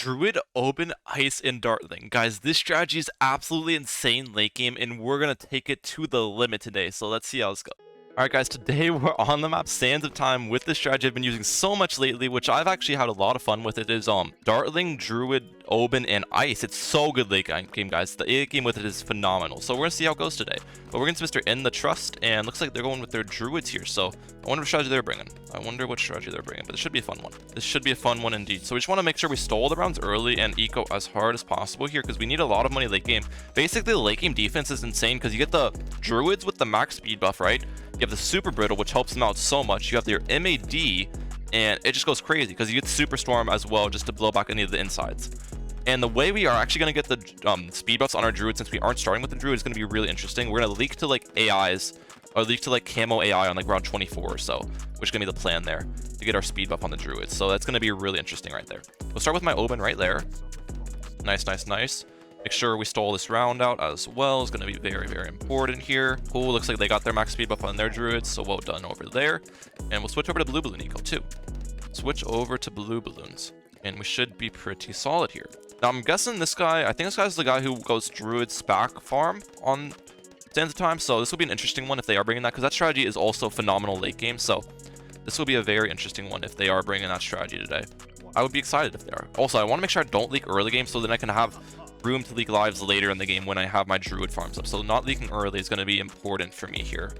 Druid, Open, Ice, and Dartling. Guys, this strategy is absolutely insane late game, and we're going to take it to the limit today. So let's see how this goes. Alright guys, today we're on the map Sands of Time with this strategy I've been using so much lately, which I've actually had a lot of fun with. It is Dartling, Druid, Open, and Ice. It's so good late game, guys. The late game with it is phenomenal. So we're going to see how it goes today. But we're going to Mr. In the Trust, and looks like they're going with their Druids here. So I wonder what strategy they're bringing. But this should be a fun one. This should be a fun one indeed. So we just want to make sure we stall the rounds early and eco as hard as possible here, because we need a lot of money late game. Basically, the late game defense is insane, because you get the Druids with the max speed buff, right? You have the Super Brittle, which helps them out so much. You have their MAD, and it just goes crazy because you get the Super Storm as well, just to blow back any of the insides. And the way we are actually going to get the speed buffs on our Druid, since we aren't starting with the Druid, is going to be really interesting. We're going to leak to like AIs, or leak to like camo AI on like round 24 or so, which is going to be the plan there to get our speed buff on the Druids. So that's going to be really interesting right there. We'll start with my Oben right there. Nice, nice, nice. Make sure we stall this round out as well. It's going to be very, very important here. Cool. Looks like they got their max speed buff on their Druids, so well done over there. And we'll switch over to Blue Balloon Eco too. Switch over to Blue Balloons, and we should be pretty solid here. Now I'm guessing this guy, I think this guy's the guy who goes Druid SPAC farm on Sands of Time, so this will be an interesting one if they are bringing that, because that strategy is also phenomenal late game. So this will be a very interesting one if they are bringing that strategy today. I would be excited if they are. Also, I want to make sure I don't leak early game, so then I can have room to leak lives later in the game when I have my Druid farms up. So not leaking early is going to be important for me here.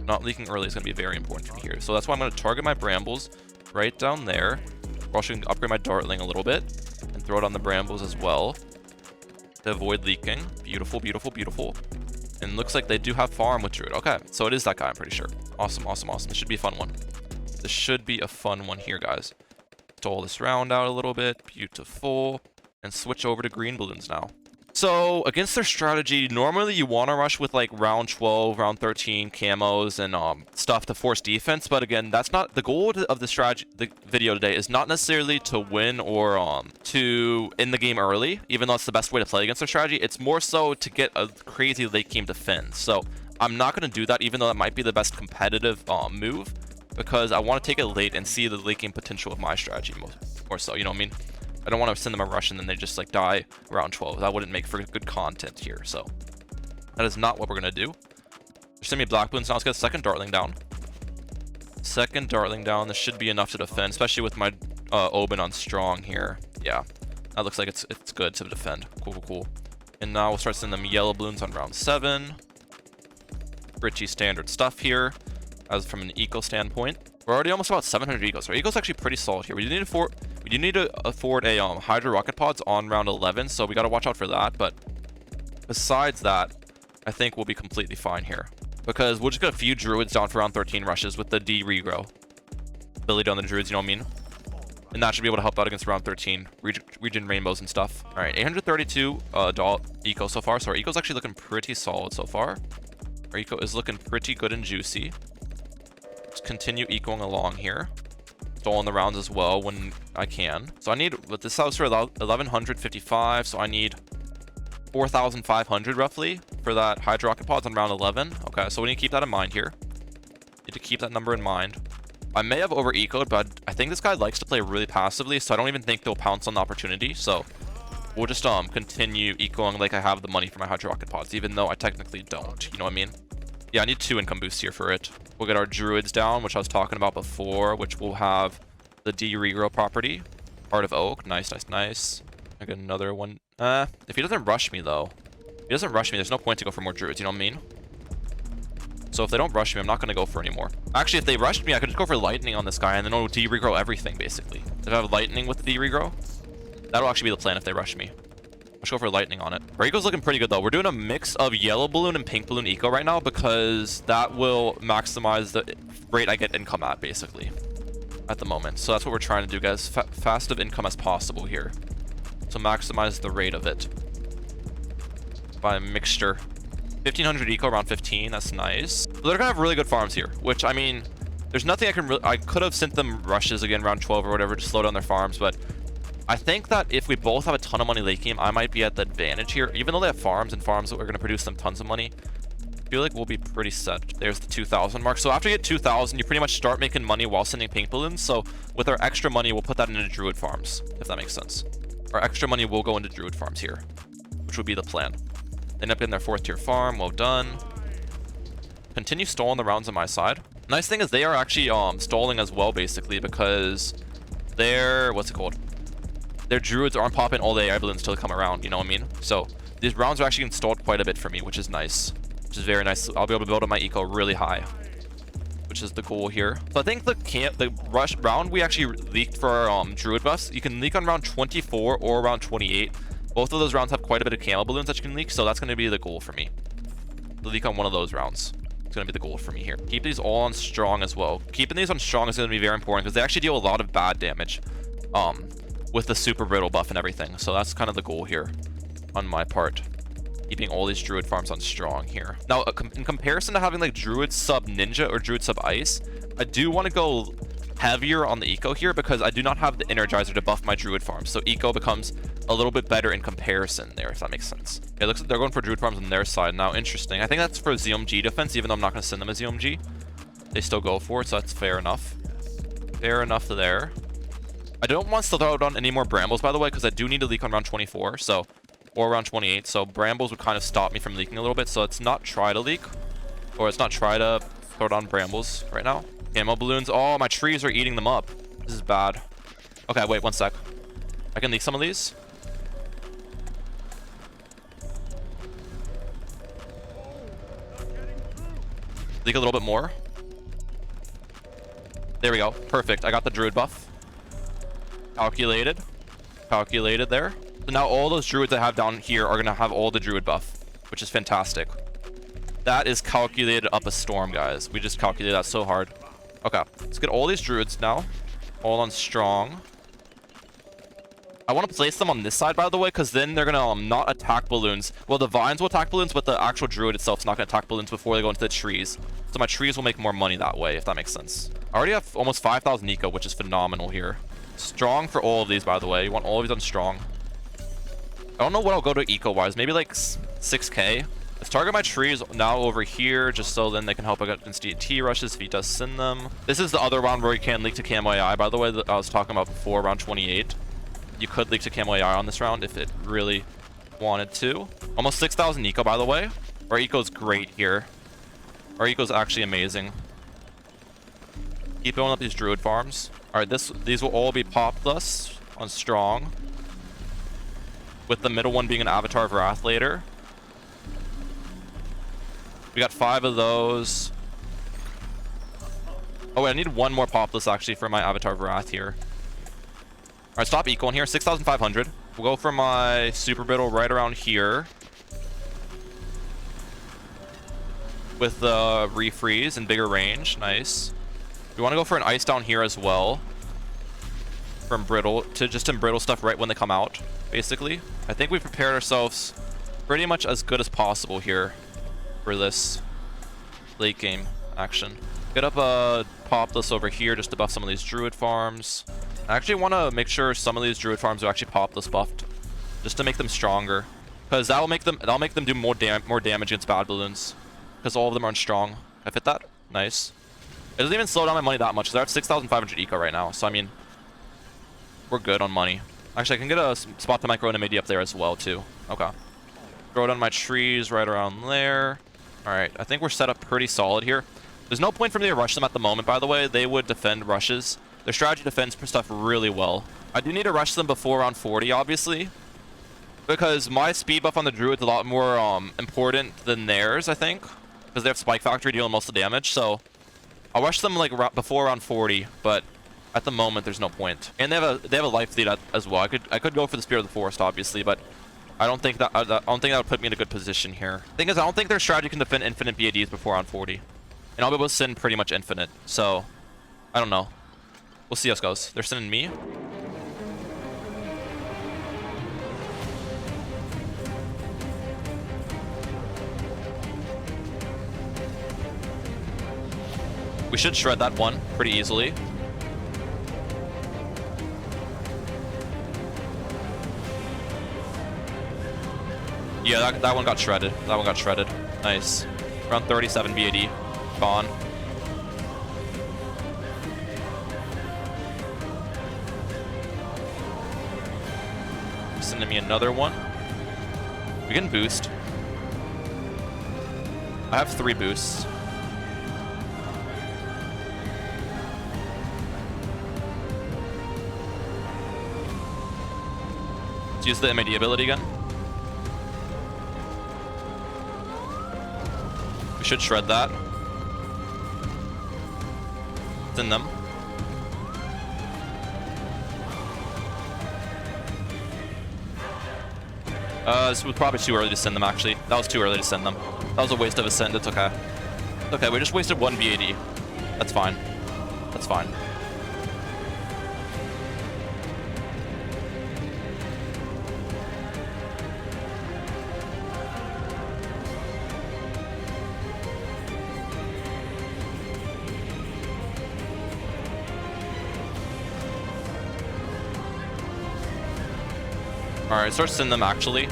Not leaking early is going to be very important for me here. So that's why I'm going to target my Brambles right down there. We're also going to upgrade my Dartling a little bit and throw it on the Brambles as well to avoid leaking. Beautiful, beautiful, beautiful. And looks like they do have farm with Druid. Okay, so it is that guy, I'm pretty sure. Awesome, awesome, awesome. This should be a fun one. This should be a fun one here, guys. Stall this round out a little bit. Beautiful. And switch over to green balloons now. So against their strategy, normally you want to rush with like round 12, round 13 camos and stuff to force defense, but again, that's not the goal of the strategy. The video today is not necessarily to win or to end the game early, even though it's the best way to play against their strategy. It's more so to get a crazy late game defense. So I'm not going to do that, even though that might be the best competitive move, because I want to take it late and see the late game potential of my strategy more so, you know what I mean? I don't want to send them a rush and then they just like die around 12. That wouldn't make for good content here. So that is not what we're going to do. Send me Black Balloons now. Let's get a second Dartling down. Second Dartling down. This should be enough to defend, especially with my Oben on strong here. Yeah, that looks like it's good to defend. Cool, cool, cool. And now we'll start sending them yellow balloons on round 7. Pretty standard stuff here as from an eco standpoint. We're already almost about 700 ecos. Our eco's actually pretty solid here. We do need to afford a Hydra rocket pods on round 11, so we got to watch out for that. But besides that, I think we'll be completely fine here, because we'll just get a few Druids down for round 13 rushes with the D regrow ability on the Druids, you know what I mean? And that should be able to help out against round 13 region rainbows and stuff. All right, 832 eco so far, so our eco's actually looking pretty solid so far. Our eco is looking pretty good and juicy. Let's continue ecoing along here. Stall in the rounds as well when I can. So I need, with this house for 1155, so I need 4,500 roughly for that Hydra rocket pods on round 11. Okay, so we need to keep that in mind here. Need to keep that number in mind. I may have over ecoed, but I think this guy likes to play really passively, so I don't even think they'll pounce on the opportunity. So we'll just continue ecoing like I have the money for my Hydra rocket pods, even though I technically don't. You know what I mean? Yeah, I need 2 income boosts here for it. We'll get our Druids down, which I was talking about before, which will have the D regrow property. Heart of Oak. Nice, nice, nice. I get another one. If he doesn't rush me, though. If he doesn't rush me, there's no point to go for more Druids, you know what I mean? So if they don't rush me, I'm not going to go for any more. Actually, if they rushed me, I could just go for Lightning on this guy, and then it'll D regrow everything, basically. If I have Lightning with the D regrow, that'll actually be the plan if they rush me. Let's go for Lightning on it. Our eco's looking pretty good, though. We're doing a mix of yellow balloon and pink balloon eco right now, because that will maximize the rate I get income at, basically, at the moment. So that's what we're trying to do, guys. Fast of income as possible here. So maximize the rate of it by mixture. 1,500 eco around 15. That's nice. So they're gonna have really good farms here, which, I mean, there's nothing I could have sent them rushes again around 12 or whatever to slow down their farms, but I think that if we both have a ton of money late game, I might be at the advantage here. Even though they have farms and farms that are going to produce them tons of money, I feel like we'll be pretty set. There's the 2,000 mark. So after you get 2,000, you pretty much start making money while sending pink balloons. So with our extra money, we'll put that into Druid farms, if that makes sense. Our extra money will go into druid farms here, which would be the plan. They end up getting their 4th tier farm. Well done. Continue stalling the rounds on my side. Nice thing is they are actually stalling as well, basically, because their their druids aren't popping all the AI balloons until they come around, you know what I mean? So these rounds are actually installed quite a bit for me, which is nice. Which is very nice. I'll be able to build up my eco really high, which is the goal here. So I think the rush round we actually leaked for our druid buffs, you can leak on round 24 or round 28. Both of those rounds have quite a bit of camo balloons that you can leak, so that's going to be the goal for me. The leak on one of those rounds. It's going to be the goal for me here. Keep these all on strong as well. Keeping these on strong is going to be very important because they actually deal a lot of bad damage with the super brittle buff and everything. So that's kind of the goal here on my part. Keeping all these druid farms on strong here. Now, in comparison to having like druid sub ninja or druid sub ice, I do want to go heavier on the eco here because I do not have the energizer to buff my druid farms. So eco becomes a little bit better in comparison there, if that makes sense. It looks like they're going for druid farms on their side now. Interesting. I think that's for ZOMG defense, even though I'm not going to send them a ZOMG. They still go for it, so that's fair enough. Fair enough there. I don't want to throw down any more brambles, by the way, because I do need to leak on round 24, so, or around 28. So brambles would kind of stop me from leaking a little bit. So let's not try to leak, or let's not try to throw down brambles right now. Camo balloons. Oh, my trees are eating them up. This is bad. Okay, wait 1 sec. I can leak some of these. Leak a little bit more. There we go. Perfect. I got the druid buff. Calculated. Calculated there. So now all those druids I have down here are going to have all the druid buff, which is fantastic. That is calculated up a storm, guys. We just calculated that so hard. Okay. Let's get all these druids now. All on strong. I want to place them on this side, by the way, because then they're going to not attack balloons. Well, the vines will attack balloons, but the actual druid itself is not going to attack balloons before they go into the trees. So my trees will make more money that way, if that makes sense. I already have almost 5,000 eco, which is phenomenal here. Strong for all of these, by the way. You want all of these on strong. I don't know what I'll go to eco-wise. Maybe like 6k. Let's target my trees now over here, just so then they can help against DT rushes if he does send them. This is the other round where you can leak to camo AI, by the way, that I was talking about before, round 28. You could leak to camo AI on this round if it really wanted to. Almost 6,000 eco, by the way. Our eco's great here. Our eco's actually amazing. Keep building up these druid farms. All right, these will all be popped thus on strong, with the middle one being an Avatar of Wrath later. We got 5 of those. Oh wait, I need 1 more popless actually for my Avatar of Wrath here. All right, stop equaling here. 6,500. We'll go for my super brittle right around here, with the refreeze and bigger range. Nice. We want to go for an ice down here as well, from brittle to just brittle stuff right when they come out, basically. I think we've prepared ourselves pretty much as good as possible here for this late game action. Get up a popless over here just to buff some of these druid farms. I actually want to make sure some of these druid farms are actually popless buffed, just to make them stronger, because that'll make them do more damage against bad balloons, because all of them are strong. I fit that. Nice. It doesn't even slow down my money that much. They're at 6,500 eco right now, so I mean, we're good on money. Actually, I can get a spot to micro and a midi up there as well too. Okay. Throw down my trees right around there. All right, I think we're set up pretty solid here. There's no point for me to rush them at the moment, by the way. They would defend rushes. Their strategy defends stuff really well. I do need to rush them before round 40, obviously, because my speed buff on the druid is a lot more important than theirs, I think, because they have spike factory dealing most of the damage. So I'll rush them like before round 40, but at the moment there's no point. And they have a life lead as well. I could go for the Spirit of the Forest, obviously, but I don't think that would put me in a good position here. Thing is, I don't think their strategy can defend infinite BADs before round 40, and I'll be able to send pretty much infinite. So I don't know. We'll see how it goes. They're sending me. We should shred that one pretty easily. Yeah, that one got shredded. That one got shredded. Nice. Around 37 BAD. Gone. sending me another one. We can boost. I have 3 boosts. Let's use the MAD ability again. We should shred that. It's in them. This was probably too early to send them, actually. That was too early to send them. That was a waste of a send. It's okay. Okay, we just wasted 1 BAD. That's fine. That's fine. Alright, start sending them, actually.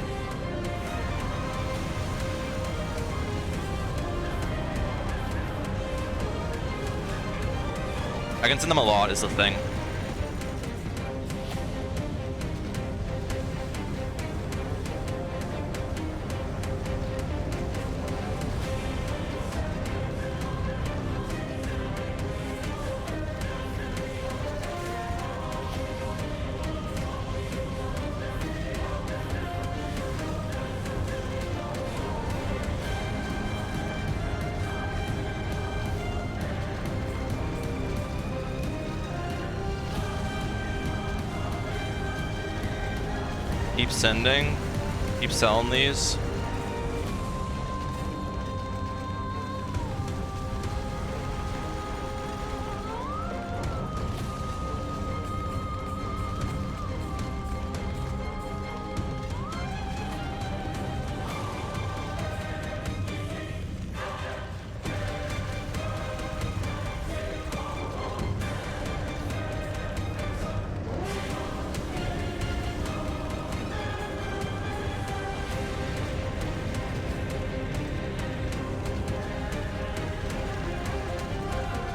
I can send them a lot, is the thing. Keep sending. Keep selling these.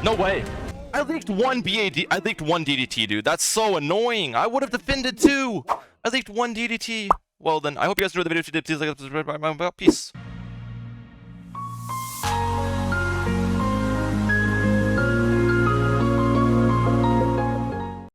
No way. I leaked 1 BAD. I leaked 1 DDT, dude. That's so annoying. I would have defended 2. I leaked 1 DDT. Well, then, I hope you guys enjoyed the video. If you did, please like, subscribe, peace.